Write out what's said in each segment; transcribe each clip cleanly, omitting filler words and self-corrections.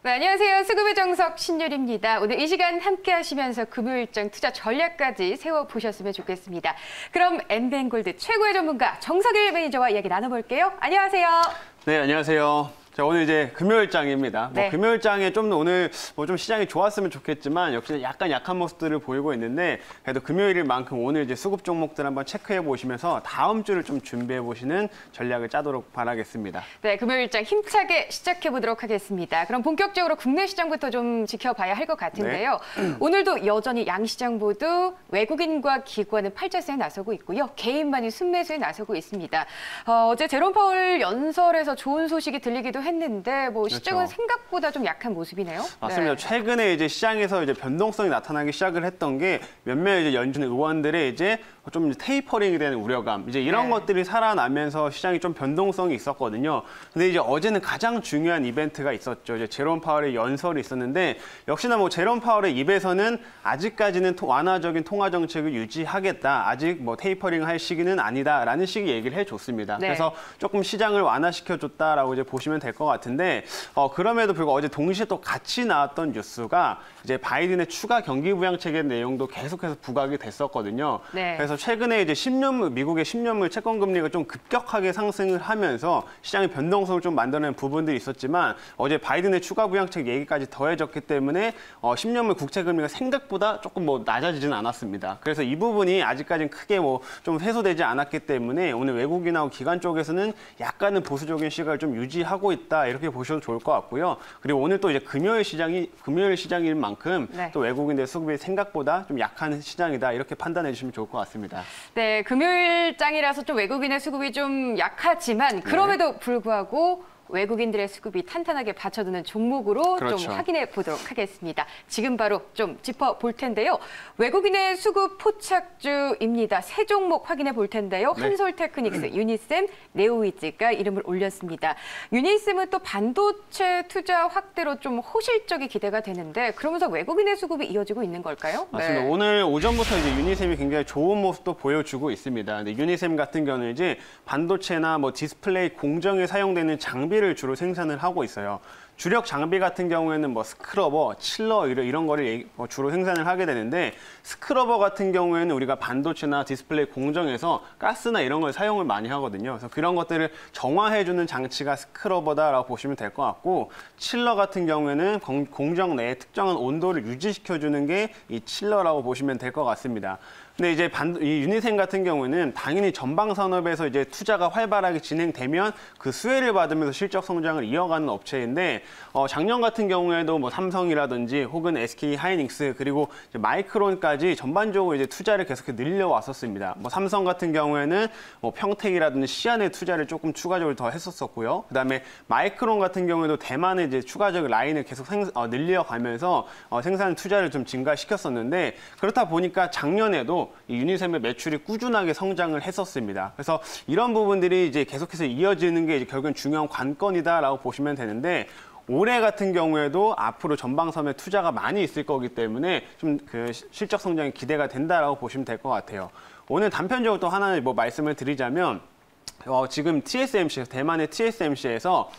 네, 안녕하세요. 수급의 정석 신유리입니다. 오늘 이 시간 함께 하시면서 금요일장 투자 전략까지 세워보셨으면 좋겠습니다. 그럼 엠벤골드 최고의 전문가 정석일 매니저와 이야기 나눠볼게요. 안녕하세요. 네, 안녕하세요. 자, 오늘 이제 금요일장입니다. 네. 금요일장에 좀 오늘 좀 시장이 좋았으면 좋겠지만 역시 약간 약한 모습들을 보이고 있는데 그래도 금요일인 만큼 오늘 이제 수급 종목들 한번 체크해 보시면서 다음 주를 좀 준비해 보시는 전략을 짜도록 바라겠습니다. 네, 금요일장 힘차게 시작해 보도록 하겠습니다. 그럼 본격적으로 국내 시장부터 좀 지켜봐야 할 것 같은데요. 네. 오늘도 여전히 양시장 모두 외국인과 기관은 팔자세에 나서고 있고요. 개인만이 순매수에 나서고 있습니다. 어제 제롬 파월 연설에서 좋은 소식이 들리기도 했는데 시장은 그렇죠. 생각보다 좀 약한 모습이네요. 맞습니다. 네. 최근에 이제 시장에서 이제 변동성이 나타나기 시작을 했던 게 몇몇 이제 연준 의원들의 이제 좀 테이퍼링에 대한 우려감, 이제 이런 네. 것들이 살아나면서 시장이 좀 변동성이 있었거든요. 근데 이제 어제는 가장 중요한 이벤트가 있었죠. 이제 제롬 파월의 연설이 있었는데 역시나 제롬 파월의 입에서는 아직까지는 완화적인 통화 정책을 유지하겠다. 아직 테이퍼링 할 시기는 아니다라는 식의 얘기를 해줬습니다. 네. 그래서 조금 시장을 완화시켜줬다라고 이제 보시면 될 것 같은데 그럼에도 불구하고 어제 동시에 또 같이 나왔던 뉴스가 이제 바이든의 추가 경기 부양책의 내용도 계속해서 부각이 됐었거든요. 네. 그래서 최근에 이제 미국의 10년물 채권 금리가 좀 급격하게 상승을 하면서 시장의 변동성을 좀 만들어낸 부분들이 있었지만 어제 바이든의 추가 부양책 얘기까지 더해졌기 때문에 10년물 국채 금리가 생각보다 조금 낮아지지는 않았습니다. 그래서 이 부분이 아직까지는 크게 좀 해소되지 않았기 때문에 오늘 외국인하고 기관 쪽에서는 약간은 보수적인 시각을 좀 유지하고 있다 이렇게 보셔도 좋을 것 같고요. 그리고 오늘 또 이제 금요일 시장인 만큼 네. 또 외국인들 수급이 생각보다 좀 약한 시장이다 이렇게 판단해 주시면 좋을 것 같습니다. 네, 금요일장이라서 좀 외국인의 수급이 좀 약하지만 그럼에도 불구하고 외국인들의 수급이 탄탄하게 받쳐주는 종목으로 그렇죠. 좀 확인해 보도록 하겠습니다. 지금 바로 좀 짚어볼 텐데요. 외국인의 수급 포착주입니다. 세 종목 확인해 볼 텐데요. 네. 한솔테크닉스, 유니셈, 네오위즈가 이름을 올렸습니다. 유니셈은 또 반도체 투자 확대로 좀 호실적이 기대가 되는데 그러면서 외국인의 수급이 이어지고 있는 걸까요? 맞습니다. 네. 오늘 오전부터 이제 유니셈이 굉장히 좋은 모습도 보여주고 있습니다. 근데 유니셈 같은 경우는 이제 반도체나 디스플레이 공정에 사용되는 장비를 주로 생산을 하고 있어요. 주력 장비 같은 경우에는 스크러버, 칠러 이런 거를 주로 생산을 하게 되는데 스크러버 같은 경우에는 우리가 반도체나 디스플레이 공정에서 가스나 이런 걸 사용을 많이 하거든요. 그래서 그런 것들을 정화해주는 장치가 스크러버다라고 보시면 될 것 같고 칠러 같은 경우에는 공정 내에 특정한 온도를 유지시켜주는 게 이 칠러라고 보시면 될 것 같습니다. 근데 이제 이 유니셈 같은 경우는 당연히 전방 산업에서 이제 투자가 활발하게 진행되면 그 수혜를 받으면서 실적 성장을 이어가는 업체인데 작년 같은 경우에도 삼성이라든지 혹은 SK 하이닉스 그리고 이제 마이크론까지 전반적으로 이제 투자를 계속해 늘려왔었습니다. 삼성 같은 경우에는 평택이라든지 시안에 투자를 조금 추가적으로 더 했었었고요. 그다음에 마이크론 같은 경우에도 대만에 이제 추가적 라인을 계속 늘려가면서 생산 투자를 좀 증가시켰었는데 그렇다 보니까 작년에도 이 유니셈의 매출이 꾸준하게 성장을 했었습니다. 그래서 이런 부분들이 이제 계속해서 이어지는 게 이제 결국엔 중요한 관건이다라고 보시면 되는데 올해 같은 경우에도 앞으로 전방섬에 투자가 많이 있을 거기 때문에 좀 그 실적 성장이 기대가 된다라고 보시면 될 것 같아요. 오늘 단편적으로 또 하나 말씀을 드리자면 지금 대만의 TSMC에서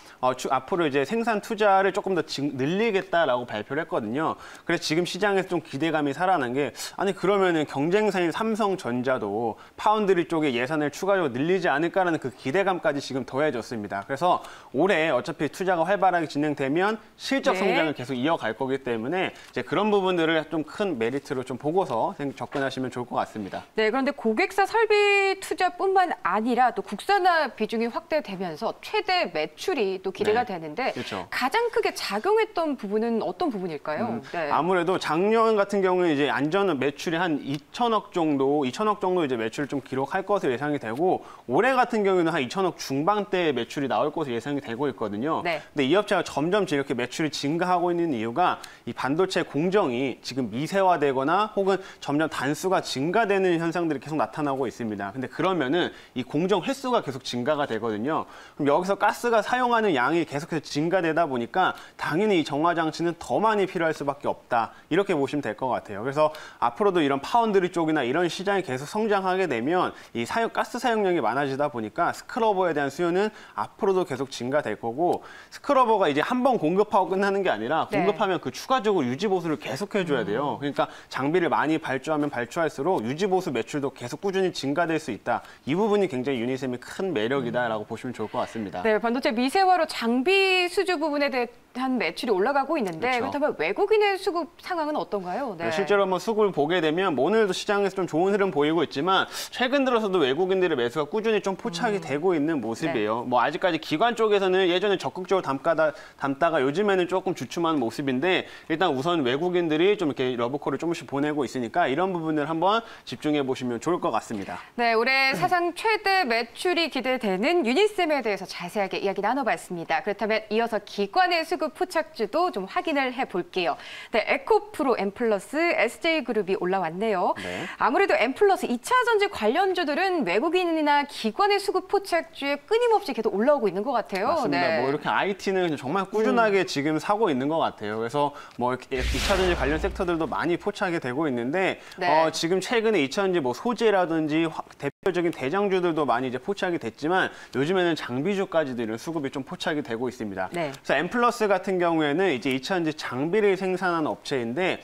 앞으로 이제 생산 투자를 조금 더 늘리겠다라고 발표를 했거든요. 그래서 지금 시장에서 좀 기대감이 살아난 게 아니 그러면은 경쟁사인 삼성전자도 파운드리 쪽에 예산을 추가적으로 늘리지 않을까라는 그 기대감까지 지금 더해졌습니다. 그래서 올해 어차피 투자가 활발하게 진행되면 실적 성장을 계속 이어갈 거기 때문에 이제 그런 부분들을 좀 큰 메리트로 좀 보고서 접근하시면 좋을 것 같습니다. 네, 그런데 고객사 설비 투자뿐만 아니라 또 국산화 비중이 확대되면서 최대 매출이 또 기대가 되는데 그렇죠. 가장 크게 작용했던 부분은 어떤 부분일까요? 네. 아무래도 작년 같은 경우에 이제 안전은 매출이 한 2천억 정도 이제 매출을 좀 기록할 것으로 예상이 되고 올해 같은 경우에는 한 2천억 중반대의 매출이 나올 것으로 예상이 되고 있거든요. 네. 근데 이 업체가 점점 이렇게 매출이 증가하고 있는 이유가 이 반도체 공정이 지금 미세화되거나 혹은 점점 단수가 증가되는 현상들이 계속 나타나고 있습니다. 근데 그러면은 이 공정 횟수 횟수가 계속 증가가 되거든요. 그럼 여기서 가스가 사용하는 양이 계속해서 증가되다 보니까 당연히 이 정화 장치는 더 많이 필요할 수밖에 없다. 이렇게 보시면 될 것 같아요. 그래서 앞으로도 이런 파운드리 쪽이나 이런 시장이 계속 성장하게 되면 이 가스 사용량이 많아지다 보니까 스크러버에 대한 수요는 앞으로도 계속 증가될 거고, 스크러버가 이제 한 번 공급하고 끝나는 게 아니라 공급하면 그 추가적으로 유지 보수를 계속 해줘야 돼요. 그러니까 장비를 많이 발주하면 발주할수록 유지 보수 매출도 계속 꾸준히 증가될 수 있다. 이 부분이 굉장히 유니셈의 큰 매력이다라고 보시면 좋을 것 같습니다. 네, 반도체 미세화로 장비 수주 부분에 대한 매출이 올라가고 있는데 그렇죠. 그렇다면 외국인의 수급 상황은 어떤가요? 네. 실제로 한번 수급을 보게 되면 오늘도 시장에서 좀 좋은 흐름 보이고 있지만 최근 들어서도 외국인들의 매수가 꾸준히 좀 포착이 되고 있는 모습이에요. 뭐 아직까지 기관 쪽에서는 예전에 적극적으로 담다가 요즘에는 조금 주춤하는 모습인데, 일단 우선 외국인들이 좀 이렇게 러브콜을 조금씩 보내고 있으니까 이런 부분을 한번 집중해 보시면 좋을 것 같습니다. 네, 올해 사상 최대 매출이 기대되는 유니셈에 대해서 자세하게 이야기 나눠봤습니다. 그렇다면 이어서 기관의 수급 포착주도 좀 확인을 해볼게요. 네, 에코프로, 엠플러스, SJ그룹이 올라왔네요. 네. 아무래도 엠플러스 2차 전지 관련주들은 외국인이나 기관의 수급 포착주에 끊임없이 계속 올라오고 있는 것 같아요. 맞습니다. 네. 뭐 이렇게 IT는 정말 꾸준하게 지금 사고 있는 것 같아요. 그래서 뭐 이렇게 2차 전지 관련 섹터들도 많이 포착이 되고 있는데 네. 지금 최근에 2차 전지 뭐 소재라든지 대표적인 대장주들도 많이 이제 포착이 됐지만 요즘에는 장비주까지도 이런 수급이 좀 포착이 되고 있습니다. 네. 그래서 엠플러스 같은 경우에는 이제 2차 전지 장비를 생산하는 업체인데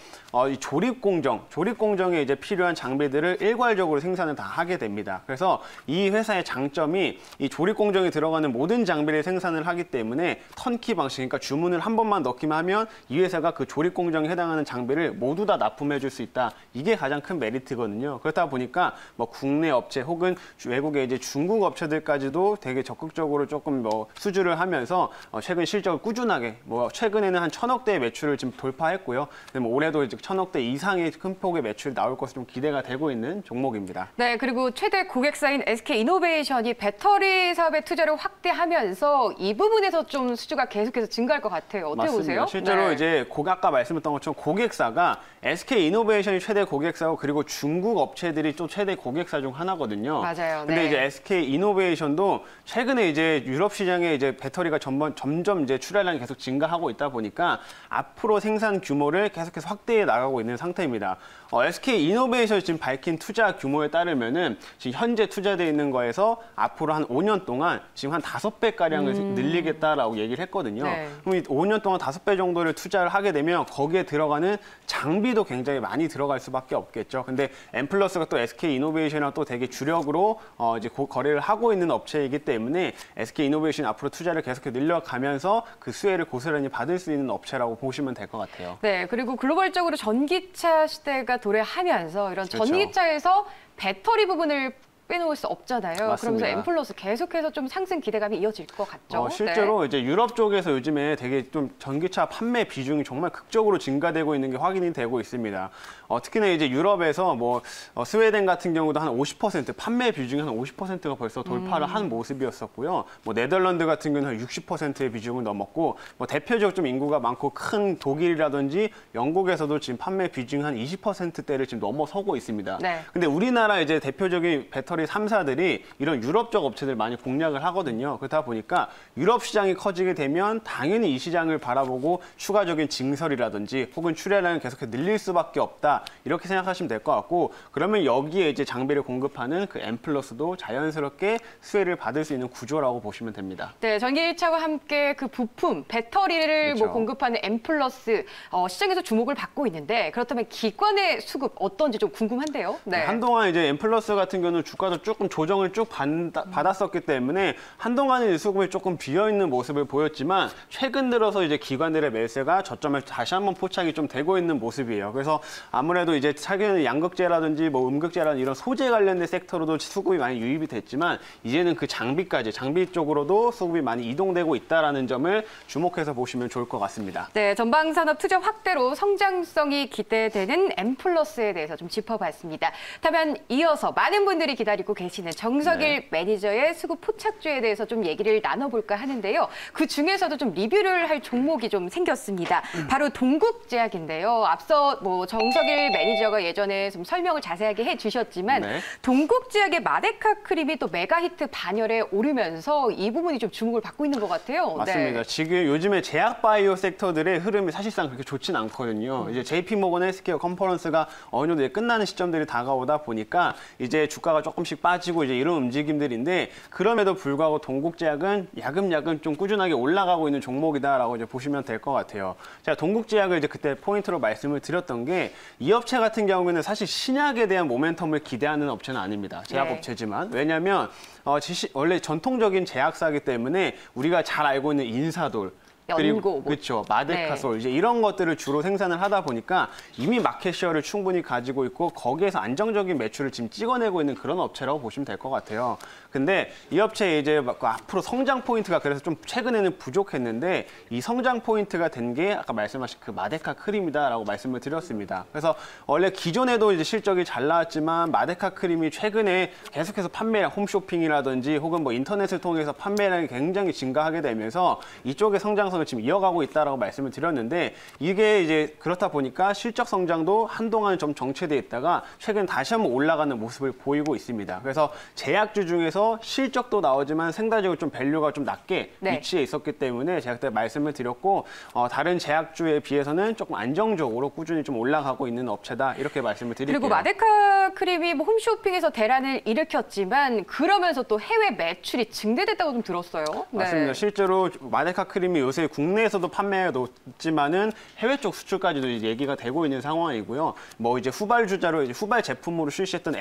이 조립 공정에 이제 필요한 장비들을 일괄적으로 생산을 다 하게 됩니다. 그래서 이 회사의 장점이 이 조립 공정에 들어가는 모든 장비를 생산을 하기 때문에 턴키 방식, 그러니까 주문을 한 번만 넣기만 하면 이 회사가 그 조립 공정에 해당하는 장비를 모두 다 납품해 줄 수 있다. 이게 가장 큰 메리트거든요. 그렇다 보니까 뭐 국내 업체 혹은 외국의 이제 중국 업체들까지도 되게 적극적으로 조금 뭐 수주를 하면서 최근 실적을 꾸준하게, 뭐 최근에는 한 1,000억 대의 매출을 지금 돌파했고요. 뭐 올해도 이제 1,000억 대 이상의 큰 폭의 매출이 나올 것으로 좀 기대가 되고 있는 종목입니다. 네, 그리고 최대 고객사인 SK이노베이션이 배터리 사업에 투자를 확대하면서 이 부분에서 좀 수주가 계속해서 증가할 것 같아요. 어떻게 맞습니다. 보세요? 실제로 네. 이제 아까 말씀드렸던 것처럼 고객사가 SK이노베이션이 최대 고객사고, 그리고 중국 업체들이 또 최대 고객사 중 하나거든요. 맞아요. 근데 네. 이제 SK이노베이션도 최근에 이제 유럽 시장에 이제 배터리가 점점 이제 출하량이 계속 증가하고 있다 보니까 앞으로 생산 규모를 계속해서 확대해 나가고 있는 상태입니다. SK이노베이션이 지금 밝힌 투자 규모에 따르면은 지금 현재 투자되어 있는 거에서 앞으로 한 5년 동안 지금 한 5배가량을 늘리겠다라고 얘기를 했거든요. 네. 그럼 이 5년 동안 5배 정도를 투자를 하게 되면 거기에 들어가는 장비도 굉장히 많이 들어갈 수밖에 없겠죠. 근데 엠플러스가 또 SK이노베이션이랑 또 되게 주력으로 이제 거래를 하고 있는 업체이기 때문에 SK이노베이션이 앞으로 투자를 계속해 늘려가면서 그 수혜를 고스란히 받을 수 있는 업체라고 보시면 될 것 같아요. 네, 그리고 글로벌적으로 전기차 시대가 도래하면서 이런 그렇죠. 전기차에서 배터리 부분을 빼놓을 수 없잖아요. 맞습니다. 그러면서 엠플러스 계속해서 좀 상승 기대감이 이어질 것 같죠. 실제로 네. 이제 유럽 쪽에서 요즘에 되게 좀 전기차 판매 비중이 정말 극적으로 증가되고 있는 게 확인이 되고 있습니다. 특히나 이제 유럽에서 뭐 스웨덴 같은 경우도 한 50% 판매 비중이 한 50%가 벌써 돌파를 한 모습이었었고요. 뭐 네덜란드 같은 경우는 한 60%의 비중을 넘었고, 뭐 대표적 좀 인구가 많고 큰 독일이라든지 영국에서도 지금 판매 비중 한 20%대를 지금 넘어서고 있습니다. 네. 근데 우리나라 이제 대표적인 배터리 3사들이 이런 유럽적 업체들 많이 공략을 하거든요. 그렇다 보니까 유럽 시장이 커지게 되면 당연히 이 시장을 바라보고 추가적인 증설이라든지 혹은 출하량을 계속해서 늘릴 수밖에 없다. 이렇게 생각하시면 될 것 같고, 그러면 여기에 이제 장비를 공급하는 그 엠플러스도 자연스럽게 수혜를 받을 수 있는 구조라고 보시면 됩니다. 네, 전기차와 함께 그 부품, 배터리를 그렇죠. 뭐 공급하는 엠플러스 시장에서 주목을 받고 있는데, 그렇다면 기관의 수급 어떤지 좀 궁금한데요. 네. 한동안 이제 엠플러스 같은 경우는 주가도 조금 조정을 쭉 받았었기 때문에 한동안은 이 수급이 조금 비어있는 모습을 보였지만 최근 들어서 이제 기관들의 매수가 저점을 다시 한번 포착이 좀 되고 있는 모습이에요. 그래서 아무래도 이제 최근에 양극재라든지 뭐 음극재라든지 이런 소재 관련된 섹터로도 수급이 많이 유입이 됐지만 이제는 그 장비 쪽으로도 수급이 많이 이동되고 있다라는 점을 주목해서 보시면 좋을 것 같습니다. 네, 전방산업 투자 확대로 성장성이 기대되는 엠플러스에 대해서 좀 짚어봤습니다. 다만 이어서 많은 분들이 기다리고 기다리고 계시는 정석일 매니저의 수급 포착주에 대해서 좀 얘기를 나눠볼까 하는데요. 그 중에서도 좀 리뷰를 할 종목이 좀 생겼습니다. 바로 동국제약인데요. 앞서 뭐 정석일 매니저가 예전에 좀 설명을 자세하게 해주셨지만 동국제약의 마데카 크림이 또 메가히트 반열에 오르면서 이 부분이 좀 주목을 받고 있는 것 같아요. 맞습니다. 지금 요즘에 제약 바이오 섹터들의 흐름이 사실상 그렇게 좋진 않거든요. 이제 JP모건 헬스케어 컨퍼런스가 어느 정도 끝나는 시점들이 다가오다 보니까 이제 주가가 조금씩 빠지고 이제 이런 움직임들인데 그럼에도 불구하고 동국제약은 야금야금 좀 꾸준하게 올라가고 있는 종목이다라고 이제 보시면 될 것 같아요. 제가 동국제약을 이제 그때 포인트로 말씀을 드렸던 게 이 업체 같은 경우에는 사실 신약에 대한 모멘텀을 기대하는 업체는 아닙니다. 제약업체지만. 왜냐하면 원래 전통적인 제약사이기 때문에 우리가 잘 알고 있는 인사돌, 그리고 그렇죠. 마데카솔 이제 이런 것들을 주로 생산을 하다 보니까 이미 마켓쉐어를 충분히 가지고 있고 거기에서 안정적인 매출을 지금 찍어내고 있는 그런 업체라고 보시면 될 것 같아요. 근데 이 업체 이제 앞으로 성장 포인트가 그래서 좀 최근에는 부족했는데 이 성장 포인트가 된 게 아까 말씀하신 그 마데카 크림이다라고 말씀을 드렸습니다. 그래서 원래 기존에도 이제 실적이 잘 나왔지만 마데카 크림이 최근에 계속해서 홈쇼핑이라든지 혹은 뭐 인터넷을 통해서 판매량이 굉장히 증가하게 되면서 이쪽의 성장성을 지금 이어가고 있다라고 말씀을 드렸는데 이게 이제 그렇다 보니까 실적 성장도 한동안 좀 정체돼 있다가 최근 다시 한번 올라가는 모습을 보이고 있습니다. 그래서 제약주 중에서 실적도 나오지만 생산적으로 좀 밸류가 좀 낮게 위치해 있었기 때문에 제가 그때 말씀을 드렸고 다른 제약주에 비해서는 조금 안정적으로 꾸준히 좀 올라가고 있는 업체다 이렇게 말씀을 드릴게요. 그리고 마데카 크림이 뭐 홈쇼핑에서 대란을 일으켰지만 그러면서 또 해외 매출이 증대됐다고 좀 들었어요. 맞습니다. 실제로 마데카 크림이 요새 국내에서도 판매가 높지만은 해외 쪽 수출까지도 이제 얘기가 되고 있는 상황이고요. 뭐 이제 후발주자로 이제 후발 제품으로 출시했던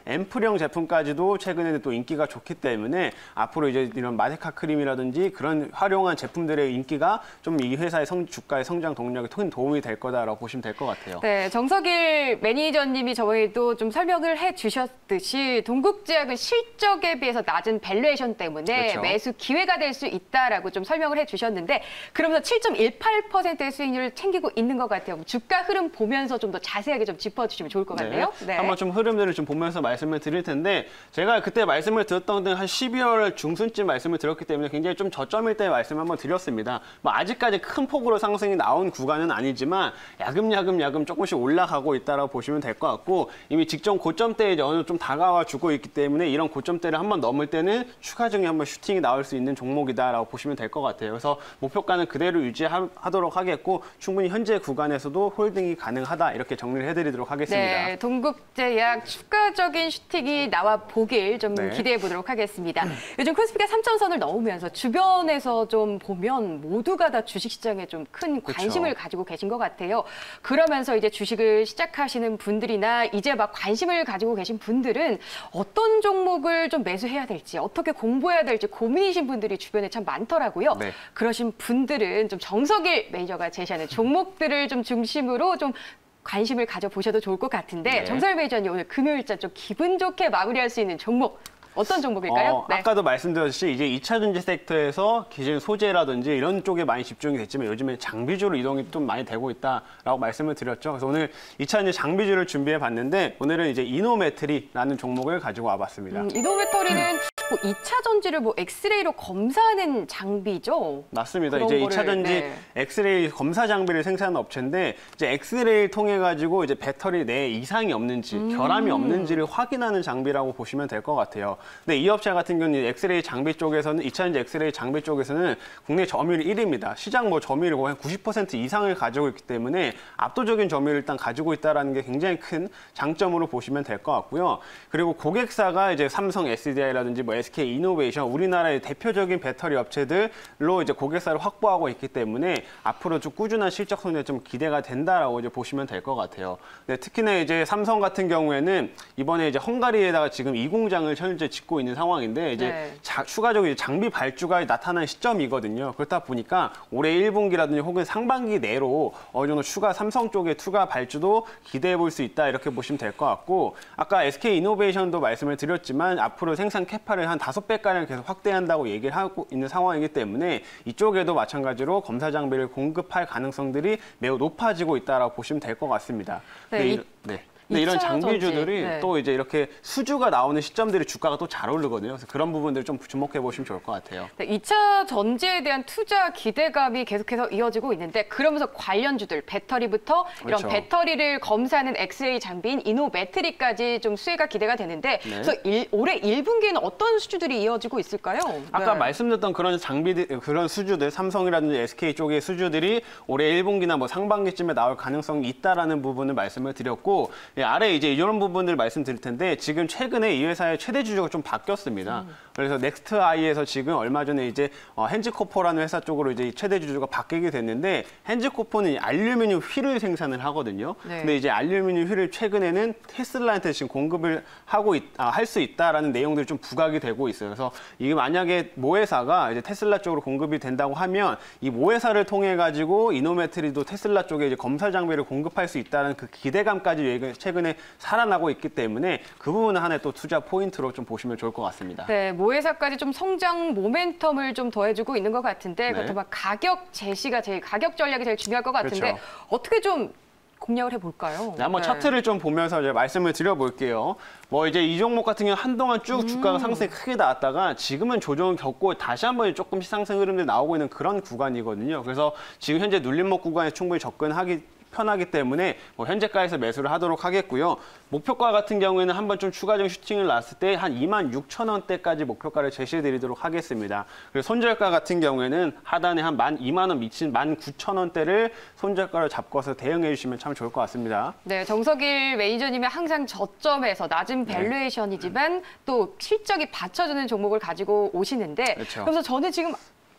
앰플형 제품까지도 최근에는 또 인기가 좋기 때문에 앞으로 이제 이런 마데카 크림이라든지 그런 활용한 제품들의 인기가 좀 이 회사의 주가의 성장 동력에 큰 도움이 될 거다라고 보시면 될 것 같아요. 네, 정석일 매니저님이 저희도 좀 설명을 해주셨듯이 동국제약은 실적에 비해서 낮은 밸류에이션 때문에 매수 기회가 될 수 있다라고 좀 설명을 해주셨는데 그러면서 7.18%의 수익률을 챙기고 있는 것 같아요. 주가 흐름 보면서 좀 더 자세하게 좀 짚어주시면 좋을 것 같네요. 한번 좀 흐름들을 좀 보면서 말씀을 드릴 텐데 제가 그때 말씀을 드렸던 건 한 12월 중순쯤 말씀을 드렸기 때문에 굉장히 좀 저점일 때 말씀 한번 드렸습니다. 뭐 아직까지 큰 폭으로 상승이 나온 구간은 아니지만 야금 조금씩 올라가고 있다라고 보시면 될 것 같고 이미 직전 고점대에 이제 어느 정도 좀 다가와 주고 있기 때문에 이런 고점대를 한번 넘을 때는 추가적인 한번 슈팅이 나올 수 있는 종목이다라고 보시면 될 것 같아요. 그래서 목표가는 그대로 유지하도록 하겠고 충분히 현재 구간에서도 홀딩이 가능하다 이렇게 정리를 해드리도록 하겠습니다. 네, 동국제약 추가적인 슈팅이 나와 보길 좀 기대해 보도록 하겠습니다. 요즘 코스피가 3천선을 넘으면서 주변에서 좀 보면 모두가 다 주식시장에 좀 큰 관심을 가지고 계신 것 같아요. 그러면서 이제 주식을 시작하시는 분들이나 이제 막 관심을 가지고 계신 분들은 어떤 종목을 좀 매수해야 될지 어떻게 공부해야 될지 고민이신 분들이 주변에 참 많더라고요. 그러신 분들은 좀 정석일 매니저가 제시하는 종목들을 좀 중심으로 좀 관심을 가져보셔도 좋을 것 같은데 정석일 매니저님 오늘 금요일자 좀 기분 좋게 마무리할 수 있는 종목 어떤 종목일까요? 아까도 말씀드렸듯이 이제 2차 전지 섹터에서 기존 소재라든지 이런 쪽에 많이 집중이 됐지만 요즘에 장비주로 이동이 좀 많이 되고 있다라고 말씀을 드렸죠. 그래서 오늘 2차 전지 장비주를 준비해 봤는데 오늘은 이제 이노메트리라는 종목을 가지고 와봤습니다. 이노메트리는 뭐 2차 전지를 뭐 엑스레이로 검사하는 장비죠? 맞습니다. 이제 2차 전지 엑스레이 검사 장비를 생산하는 업체인데 이제 엑스레이를 통해 가지고 이제 배터리 내에 이상이 없는지, 결함이 없는지를 확인하는 장비라고 보시면 될 것 같아요. 근데 이 업체 같은 경우는 엑스레이 장비 쪽에서는 2차 전지 엑스레이 장비 쪽에서는 국내 점유율 1위입니다. 시장 뭐 점유율 거의 90% 이상을 가지고 있기 때문에 압도적인 점유율을 일단 가지고 있다라는 게 굉장히 큰 장점으로 보시면 될 것 같고요. 그리고 고객사가 이제 삼성 SDI라든지 뭐 SK 이노베이션 우리나라의 대표적인 배터리 업체들로 이제 고객사를 확보하고 있기 때문에 앞으로 좀 꾸준한 실적 성장이 좀 기대가 된다라고 이제 보시면 될 것 같아요. 네, 특히나 이제 삼성 같은 경우에는 이번에 이제 헝가리에다가 지금 이 공장을 현재 짓고 있는 상황인데 이제 추가적으로 이제 장비 발주가 나타난 시점이거든요. 그렇다 보니까 올해 1분기라든지 혹은 상반기 내로 어느 정도 삼성 쪽의 투가 발주도 기대해 볼 수 있다 이렇게 보시면 될 것 같고 아까 SK 이노베이션도 말씀을 드렸지만 앞으로 생산 캐파를 한 5배가량 계속 확대한다고 얘기를 하고 있는 상황이기 때문에 이쪽에도 마찬가지로 검사 장비를 공급할 가능성들이 매우 높아지고 있다라고 보시면 될 것 같습니다. 근데 이런 2차 장비주들이 전지, 네. 또 이제 이렇게 수주가 나오는 시점들이 주가가 또 잘 오르거든요. 그래서 그런 부분들 좀 주목해 보시면 좋을 것 같아요. 네, 2차 전지에 대한 투자 기대감이 계속해서 이어지고 있는데 그러면서 관련주들 배터리부터 이런 그렇죠. 배터리를 검사하는 엑스레이 장비인 이노매트리까지 좀 수혜가 기대가 되는데 네. 그래서 올해 1분기에는 어떤 수주들이 이어지고 있을까요? 아까 네. 말씀드렸던 그런 장비들, 그런 수주들, 삼성이라든지 SK 쪽의 수주들이 올해 1분기나 뭐 상반기쯤에 나올 가능성이 있다라는 부분을 말씀을 드렸고, 예, 아래 이제 이런 부분들 말씀드릴 텐데 지금 최근에 이 회사의 최대 주주가 좀 바뀌었습니다. 그래서 넥스트아이에서 지금 얼마 전에 이제 헨지코퍼라는 회사 쪽으로 이제 최대 주주가 바뀌게 됐는데 헨지코퍼는 알루미늄 휠을 생산을 하거든요. 네. 근데 이제 알루미늄 휠을 최근에는 테슬라한테 지금 공급을 하고 할 수 있다라는 내용들이 좀 부각이 되고 있어요. 그래서 이게 만약에 모회사가 이제 테슬라 쪽으로 공급이 된다고 하면 이 모회사를 통해 가지고 이노매트리도 테슬라 쪽에 이제 검사 장비를 공급할 수 있다는 그 기대감까지 최근에 살아나고 있기 때문에 그 부분은 하나의 또 투자 포인트로 좀 보시면 좋을 것 같습니다. 네, 모회사까지 좀 성장 모멘텀을 좀 더해주고 있는 것 같은데 네. 그렇다면 가격 제시가 가격 전략이 제일 중요할 것 같은데 그렇죠. 어떻게 좀 공략을 해볼까요? 네, 한번 차트를 좀 보면서 이제 말씀을 드려볼게요. 뭐 이제 이 종목 같은 경우는 한동안 쭉 주가가 상승이 크게 나왔다가 지금은 조정을 겪고 다시 한번 조금씩 상승 흐름들이 나오고 있는 그런 구간이거든요. 그래서 지금 현재 눌림목 구간에 충분히 편하기 때문에 뭐 현재가에서 매수를 하도록 하겠고요. 목표가 같은 경우에는 한번 좀 추가적인 슈팅을 놨을 때 한 26,000원대까지 목표가를 제시해드리도록 하겠습니다. 그리고 손절가 같은 경우에는 하단에 한 2만 원 미친 19,000원대를 손절가를 잡고서 대응해 주시면 참 좋을 것 같습니다. 네, 정석일 매니저님이 항상 저점에서 낮은 밸류에이션이지만 또 실적이 받쳐주는 종목을 가지고 오시는데 그렇죠. 그래서 저는 지금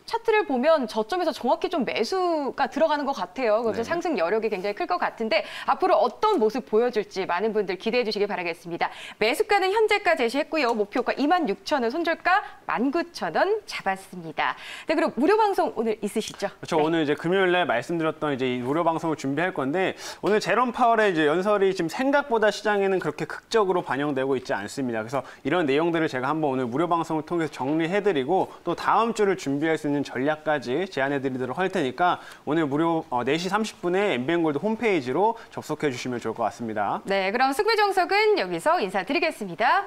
차트를 보면 저점에서 정확히 좀 매수가 들어가는 것 같아요. 그래서 네. 상승 여력이 굉장히 클 것 같은데 앞으로 어떤 모습 보여줄지 많은 분들 기대해 주시기 바라겠습니다. 매수가는 현재가 제시했고요. 목표가 26,000원, 손절가 19,000원 잡았습니다. 네, 그리고 무료 방송 오늘 있으시죠? 그렇죠. 네. 오늘 이제 금요일에 말씀드렸던 이제 이 무료 방송을 준비할 건데 오늘 제롬 파월의 이제 연설이 지금 생각보다 시장에는 그렇게 극적으로 반영되고 있지 않습니다. 그래서 이런 내용들을 제가 한번 오늘 무료 방송을 통해서 정리해드리고 또 다음 주를 준비할 수 있는 전략까지 제안해드리도록 할 테니까 오늘 무료 4시 30분에 MBN골드 홈페이지로 접속해 주시면 좋을 것 같습니다. 네, 그럼 승부정석은 여기서 인사드리겠습니다.